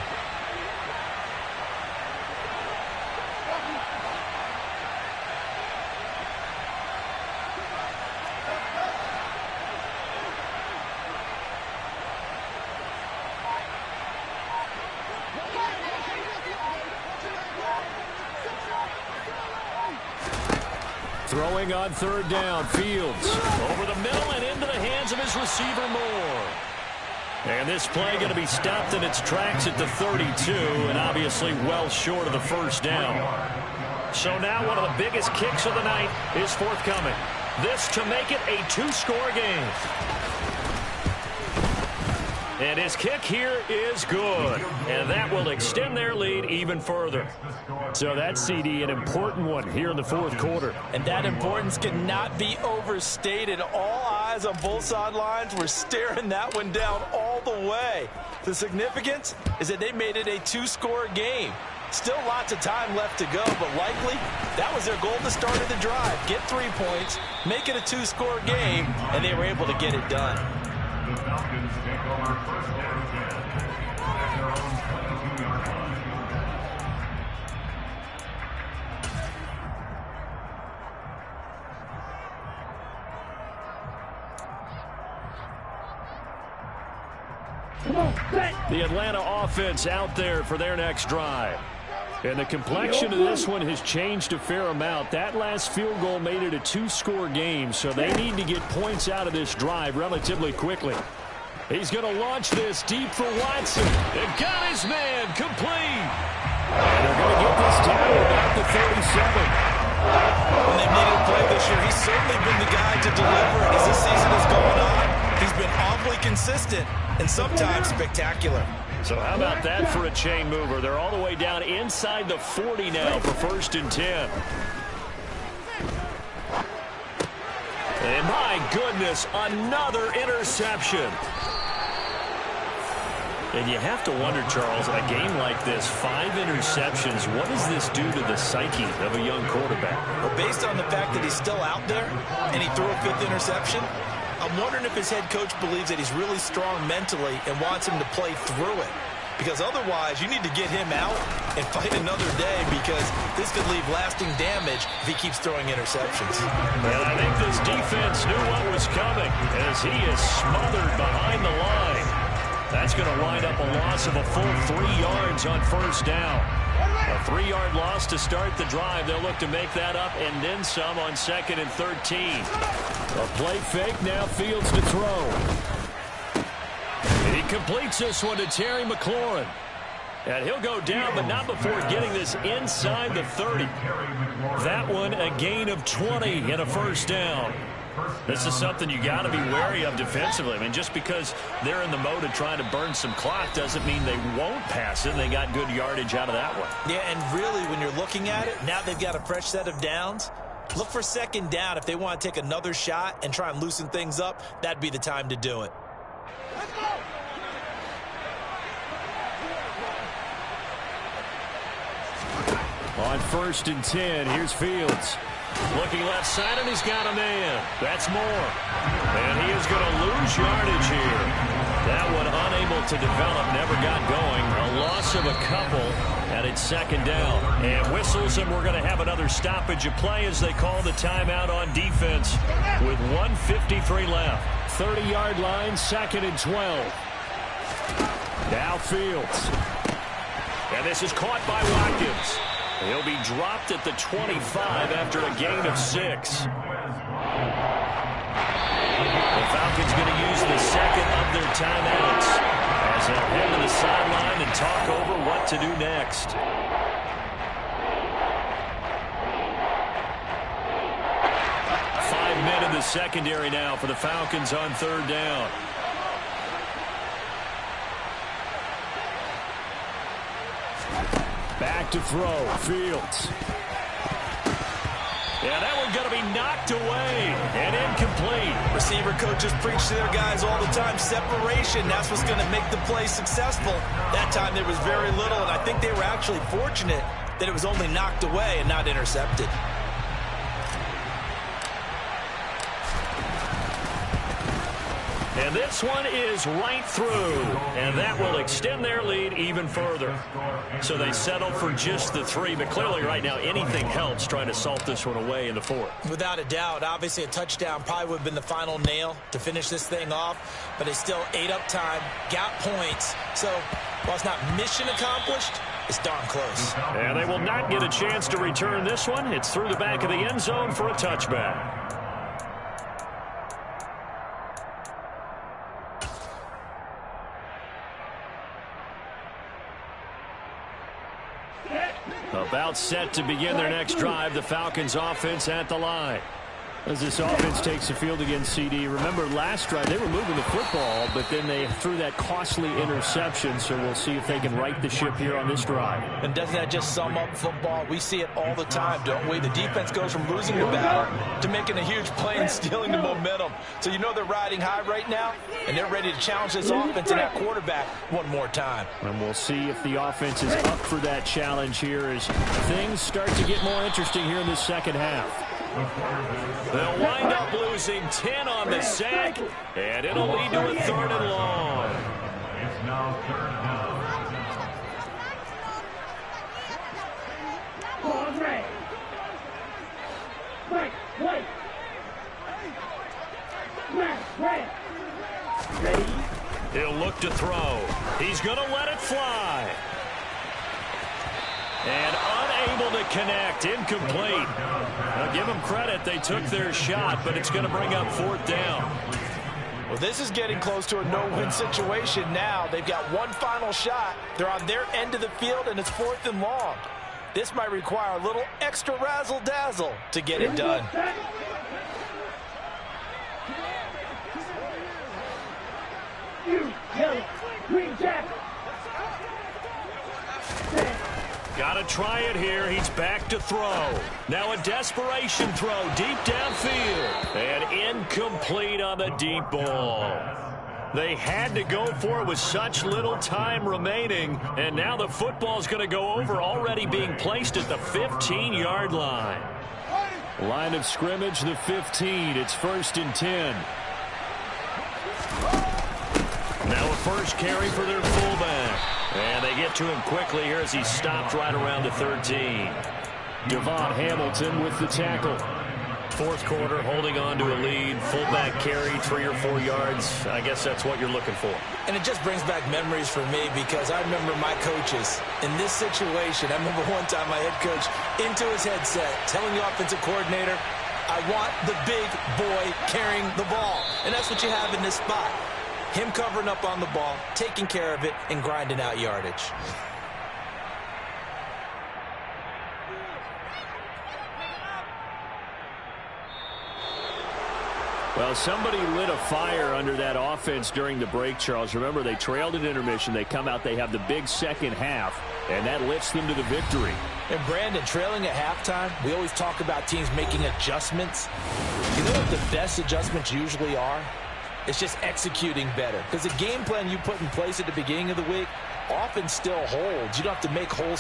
Throwing on 3rd down, Fields over the middle and into the hands of his receiver Moore. And this play going to be stopped in its tracks at the 32, and obviously well short of the 1st down. So now one of the biggest kicks of the night is forthcoming. This to make it a 2-score game. And his kick here is good. And that will extend their lead even further. So that's, CD, an important one here in the 4th quarter. And that importance cannot be overstated. All eyes on both sidelines were staring that one down all the way. The significance is that they made it a 2-score game. Still lots of time left to go, but likely that was their goal at the start of the drive. Get 3 points, make it a 2-score game, and they were able to get it done. The Falcons take over 1st and 10 at their own 22-yard line. The Atlanta offense out there for their next drive. And the complexion of this one has changed a fair amount. That last field goal made it a 2-score game, so they need to get points out of this drive relatively quickly. He's going to launch this deep for Watson. And got his man complete. And they're going to get this down about the 37. When they've needed a play this year, he's certainly been the guy to deliver it as this season has gone consistent and sometimes spectacular. So how about that for a chain mover? They're all the way down inside the 40 now for 1st and 10. And my goodness, another interception. And you have to wonder, Charles, in a game like this, 5 interceptions, what does this do to the psyche of a young quarterback? Well, based on the fact that he's still out there and he threw a 5th interception, I'm wondering if his head coach believes that he's really strong mentally and wants him to play through it. Because otherwise, you need to get him out and fight another day, because this could leave lasting damage if he keeps throwing interceptions. And I think this defense knew what was coming as he is smothered behind the line. That's going to wind up a loss of a full 3 yards on 1st down. A 3-yard loss to start the drive. They'll look to make that up and then some on 2nd and 13. A play fake, now Fields to throw. He completes this one to Terry McLaurin. And he'll go down, but not before getting this inside the 30. That one a gain of 20 and a 1st down. This is something you got to be wary of defensively. I mean, just because they're in the mode of trying to burn some clock doesn't mean they won't pass it. They got good yardage out of that one. Yeah, and really, when you're looking at it, now they've got a fresh set of downs. Look for 2nd down. If they want to take another shot and try and loosen things up, that'd be the time to do it. Let's go! On 1st and 10, here's Fields. Looking left side, and he's got a man. That's Moore. And he is going to lose yardage here. That one unable to develop, never got going. A loss of a couple, and it's 2nd down. And whistles, and we're going to have another stoppage of play as they call the timeout on defense with 1:53 left. 30-yard line, 2nd and 12. Now Fields. And this is caught by Watkins. He'll be dropped at the 25 after a gain of 6. The Falcons going to use the 2nd of their timeouts as they'll head to the sideline and talk over what to do next. 5 men in the secondary now for the Falcons on 3rd down. Back to throw, Fields. Yeah, that one going to be knocked away and incomplete. Receiver coaches preach to their guys all the time. Separation, that's what's going to make the play successful. That time there was very little, and I think they were actually fortunate that it was only knocked away and not intercepted. And this one is right through, and that will extend their lead even further. So they settle for just the 3, but clearly right now anything helps trying to salt this one away in the 4th. Without a doubt, obviously a touchdown probably would have been the final nail to finish this thing off, but they still ate up time, got points. So while it's not mission accomplished, it's darn close. And they will not get a chance to return this one. It's through the back of the end zone for a touchback. About set to begin their next drive, the Falcons offense at the line. As this offense takes the field against CD. Remember last drive, they were moving the football, but then they threw that costly interception, so we'll see if they can right the ship here on this drive. And doesn't that just sum up football? We see it all the time, don't we? The defense goes from losing the battle to making a huge play and stealing the momentum. So you know they're riding high right now, and they're ready to challenge this offense and that quarterback one more time. And we'll see if the offense is up for that challenge here as things start to get more interesting here in this 2nd half. They'll wind up losing 10 on the sack, and it'll lead to a 3rd and long. It's now 3rd down. Ball red. White. Red. Ready? He'll look to throw. He's going to let it fly. And unable to connect, incomplete. Now give them credit, they took their shot, but it's going to bring up 4th down. Well, this is getting close to a no-win situation now. They've got one final shot. They're on their end of the field, and it's 4th and long. This might require a little extra razzle-dazzle to get it done. try it here. He's back to throw. Now a desperation throw deep downfield. And incomplete on the deep ball. They had to go for it with such little time remaining. And now the football's going to go over, already being placed at the 15-yard line. Line of scrimmage, the 15. It's 1st and 10. Now a first carry for their fullback. And they get to him quickly here as he stopped right around the 13. Devon Hamilton with the tackle. 4th quarter, holding on to a lead. Fullback carry, 3 or 4 yards. I guess that's what you're looking for. And it just brings back memories for me because I remember my coaches in this situation. I remember one time my head coach into his headset telling the offensive coordinator, I want the big boy carrying the ball. And that's what you have in this spot. Him covering up on the ball, taking care of it, and grinding out yardage. Well, somebody lit a fire under that offense during the break, Charles. Remember, they trailed at intermission. They come out, they have the big second half, and that lifts them to the victory. And, Brandon, trailing at halftime, we always talk about teams making adjustments. You know what the best adjustments usually are? It's just executing better. Because the game plan you put in place at the beginning of the week often still holds. You don't have to make whole.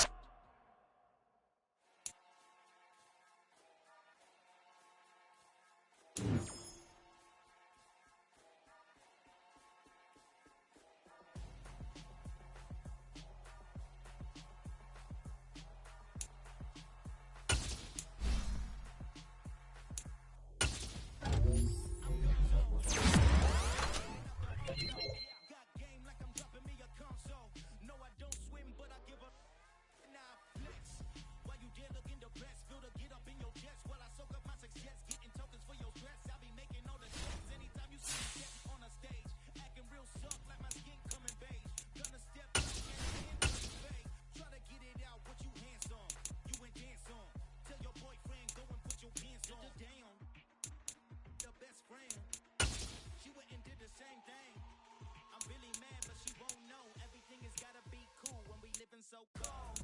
So cold,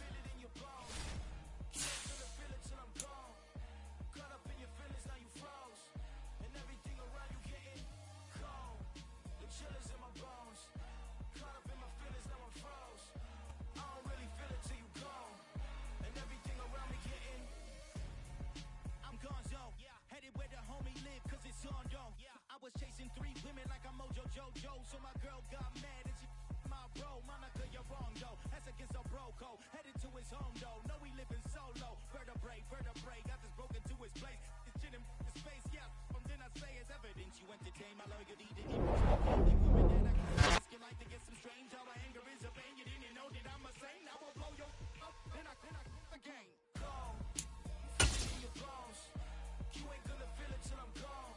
feel it in your bones. Can't feel it till I'm gone. Caught up in your feelings, now you froze. And everything around you getting cold. The chill is in my bones. Caught up in my feelings, now I'm froze. I don't really feel it till you gone. And everything around me getting. I'm gonzo, headed where the homie live, cause it's on though. I was chasing 3 women like I'm Mojo Jojo, so my girl got mad and she my bro, Monica, you're wrong though. That's against a bro code. Headed to his home though. No, we living solo. Vertebrae, got this broken to his place. It's chin in his face, yeah. From then I say it's evidence you entertain my loyalty to women that I can like to get some strange. All my anger is a pain. You didn't know that I'm a saint. I will blow your up. Then I again. Gone. Feel it in your bones. You ain't gonna feel it till I'm gone.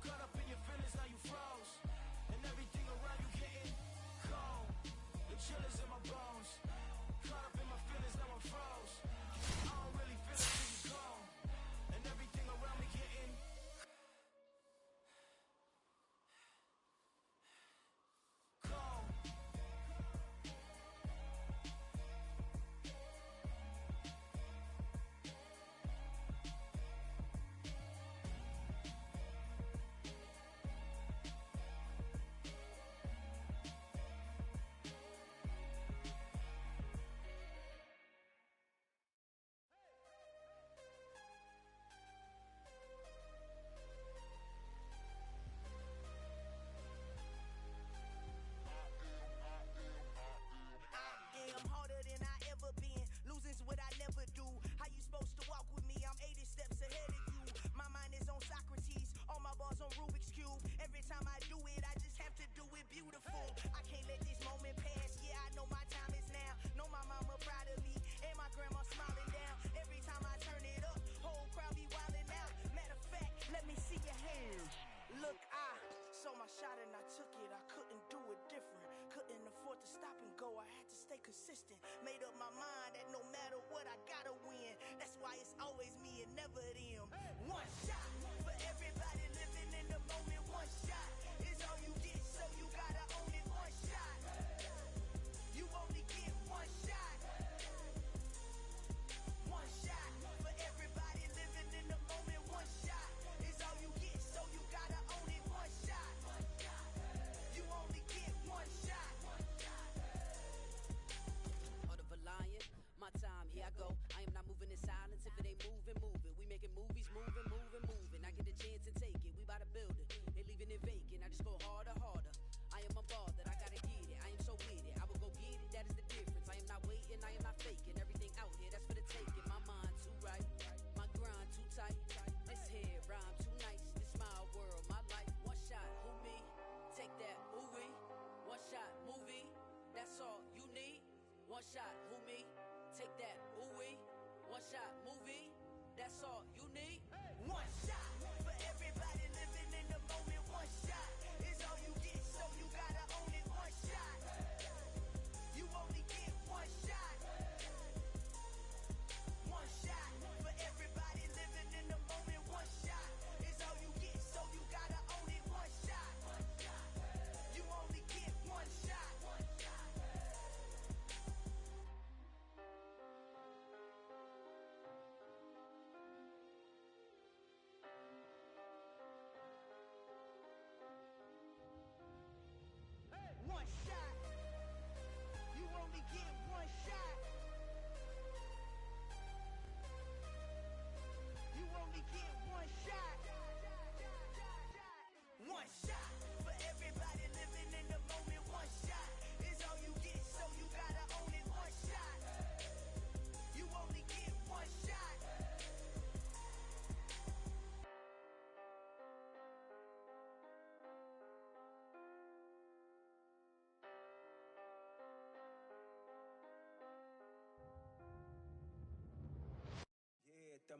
Caught up in your feelings, now you froze. And everything around you getting cold. The chill is in my bones. Caught up in my feelings, now I'm froze. I don't really feel it till you gone. And everything around me getting cold. I'm harder than I ever been. Losing's what I never do. How you supposed to walk with me? I'm 80 steps ahead of you. My mind is on Socrates. All my bars on Rubik's Cube. Every time I do it, I just have to do it beautiful. I can't let this moment pass. Yeah, I know my time is now. Know my mama proud of me. And my grandma smiling down. Every time I turn it up, whole crowd be wilding out. Matter of fact, let me see your hands. Look, I saw my shot and I took it. I couldn't do it different. Couldn't afford to stop and go. I had to stay consistent. Made up my mind that no matter what, I gotta win. That's why it's always me and never them. One shot for everybody living in the moment. One shot is all you get, so you gotta own it. One shot. You only get one shot.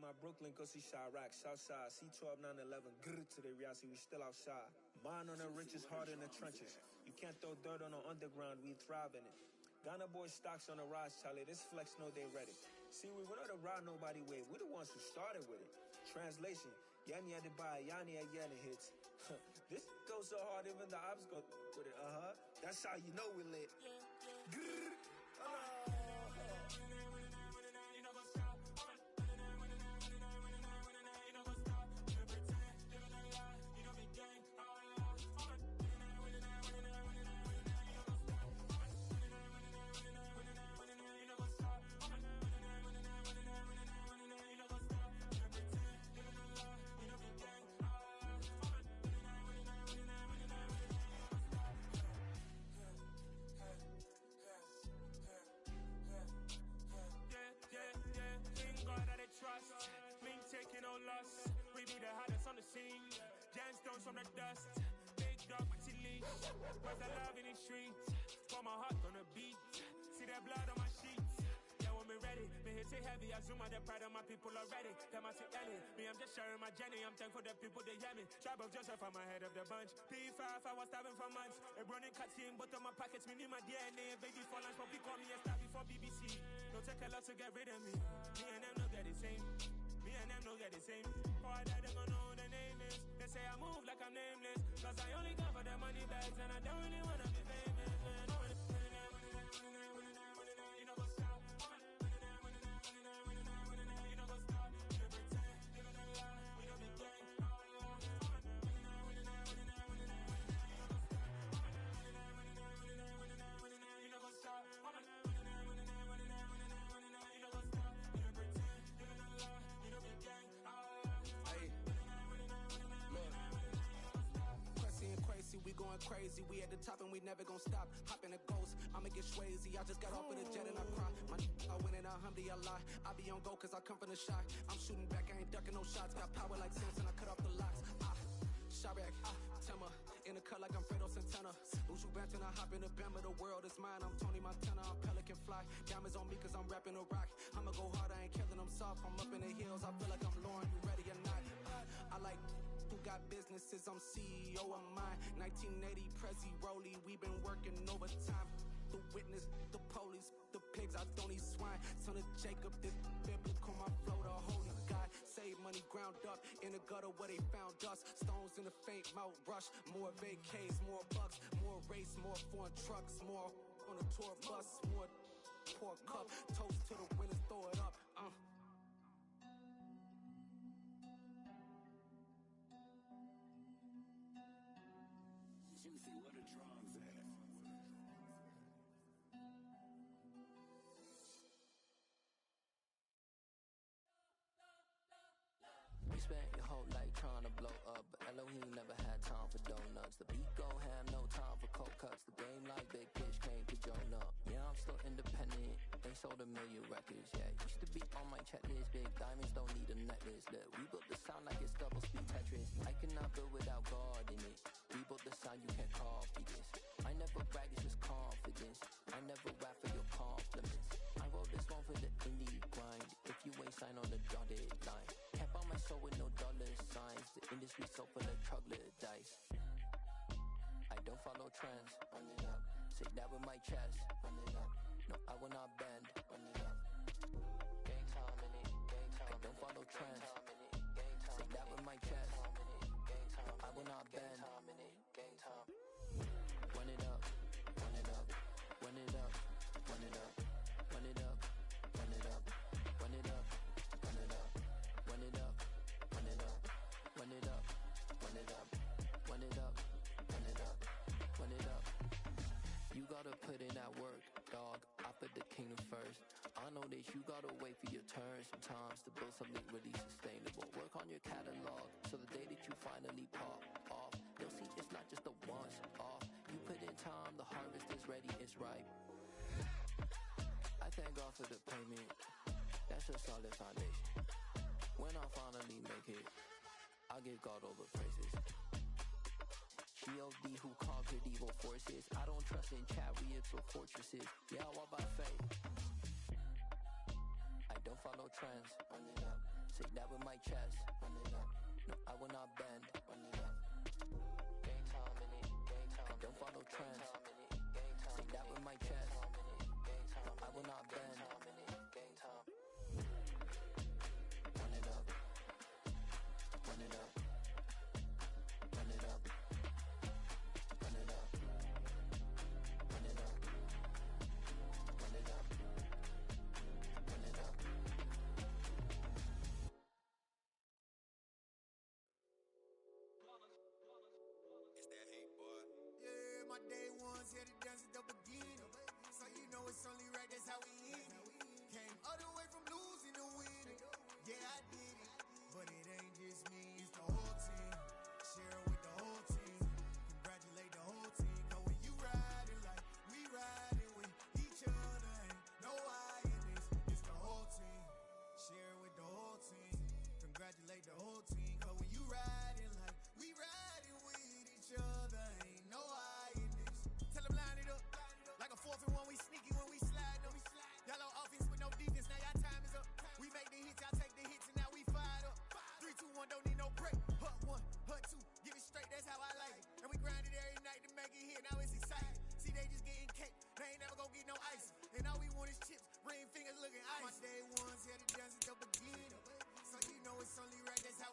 my Brooklyn, go see Chirac, Southside, C12, 911, grrr to the reality, we still outside. Mine on the richest, heart in the trenches. You can't throw dirt on the underground, we thrive in it. Ghana boys stocks on the rise, Charlie, this flex know they ready. See, we not the ride nobody with, we the ones who started with it. Translation, Yani had to buy, Yani had Yanni hits. This goes so hard, even the ops go with it, That's how you know we lit. Grrr. Trust, me taking no loss. We be the hottest on the scene. Gemstones from the dust. Big dog, my leash. Where's the love in the streets? Pour my heart on the beat. See that blood on my sheets. Yeah, when me ready, me hit it heavy. I zoom out the pride of my people already. Them I see Ellie. Me, I'm just sharing my journey. I'm thankful the people they hear me. Tribe of Joseph, I'm ahead of the bunch. P5, I was starving for months. A running cutscene, but on my pockets, me need my DNA. Baby for lunch, but call me a star before BBC. Don't take a lot to get rid of me. Me and them no get the same. Me and them no get the same. For I die, they gon' know who the name is. They say I move like I'm nameless. Cause I only come for the money bags. And I don't really wanna be famous, man. You know what's up? You know what's up? You know pretend. You know the lie. We don't be gang. You know what's up? Crazy, we going crazy. We at the top and we never gon' stop. Hop in a ghost, I'ma get swayzy. I just got off with a jet and I cry. My I win in a Humvee, I lie. I be on go cause I come from the shot. I'm shooting back, I ain't ducking no shots. Got power like Samson, I cut off the locks. Chirac, Tema, in the cut like I'm Fredo Santana. Uju Banton, I hop in the Bama, the world is mine. I'm Tony Montana, I'm Pelican Fly. Diamonds on me cause I'm rapping a rock. I'ma go hard, I ain't killing them soft. I'm up in the hills, I feel like I'm Lauren, you ready or not? I like who got businesses, I'm CEO of mine. 1980 Prezi Rolly, we been working overtime. The witness, the police, the pigs, I don't eat swine. Son of Jacob, this biblical, my flow, the holy God. Save money ground up in the gutter where they found us. Stones in the faint mouth rush. More vacays, more bucks, more race, more foreign trucks, more on a tour bus, more pour cup. Toast to the winners, throw it up. Juicy, what a drums at. You spent your whole life trying to blow up, but Elohim never had time for donuts. The beat go ham, no time for cold cuts. The game like Big Pitch came to join up. Yeah, I'm still independent. They sold 1 million records, yeah. Used to be on my checklist. Big diamonds don't need a necklace. Look, we built the sound like it's double speed Tetris. I cannot build without God in it. We built the sound, you can't copy this. I never brag, it's just confidence. I never rap for your compliments. I wrote this one for the indie grind. If you ain't signed on the dotted line, can't buy my soul with no dollar signs. The industry so full of troglodytes. I don't follow trends. Run it up. Say that with my chest. Run it up. No, I will not bend. Run it up. Gang time in it. Gang time. I don't follow trends. Say that with my chest. No, I will not bend. Gang time. Run it up. Run it up. Run it up. Run it up. Run it up. Run it up. Run it up. Run it up. Run it up. Run it up. Run it up. Run it up. Run it up. Run it up. Run it up. You gotta put in that work, dog. I put the kingdom first. I know that you gotta wait for your turn sometimes to build something really sustainable. Work on your catalog, so the day that you finally pop off, you'll see it's not just a once off. You put in time, the harvest is ready, it's ripe. I thank God for the payment. That's a solid foundation. When I finally make it, I'll give God all the praises. G.O.D. who conquered evil forces. I don't trust in chariots or fortresses. Yeah, I walk by faith. I don't follow trends. Run it up. Say that with my chest. Run it up. No, I will not bend. Run it up. Game time in it. Game time. I don't follow trends. Say that with my chest. No, I will not bend. Game time. Run it up. Run it up. Run it up. Run it up. Run it up. Run it up. Run it up. It's that hate, boy. Yeah, my day ones here to dance at the beginning. So you know it's only right, that's how we end it. Came all the way from losing to winning. Yeah, I did it. But it ain't just me, it's the whole team. Share it with the whole team. Congratulate the whole team. Cause when you riding like we riding with each other, ain't no I in this. It's the whole team. Share it with the whole team. Congratulate the whole team. Cause when you riding like we riding with each other, ain't no I in this. Tell them line it up. Like a 4th and 1, we sneaky when we slide them. Y'all on offense with no defense, now y'all time is up. We make the hits, y'all take the hits, and now we fired up. 3, 2, 1, don't need no break. Hut 1, hut 2, give it straight, that's how I like it. And we grind it every night to make it hit, now it's exciting. See, they just getting cake, they ain't never gonna get no ice. And all we want is chips, ring fingers looking ice. My day ones here to dance at the beginning. So you know it's only right, that's how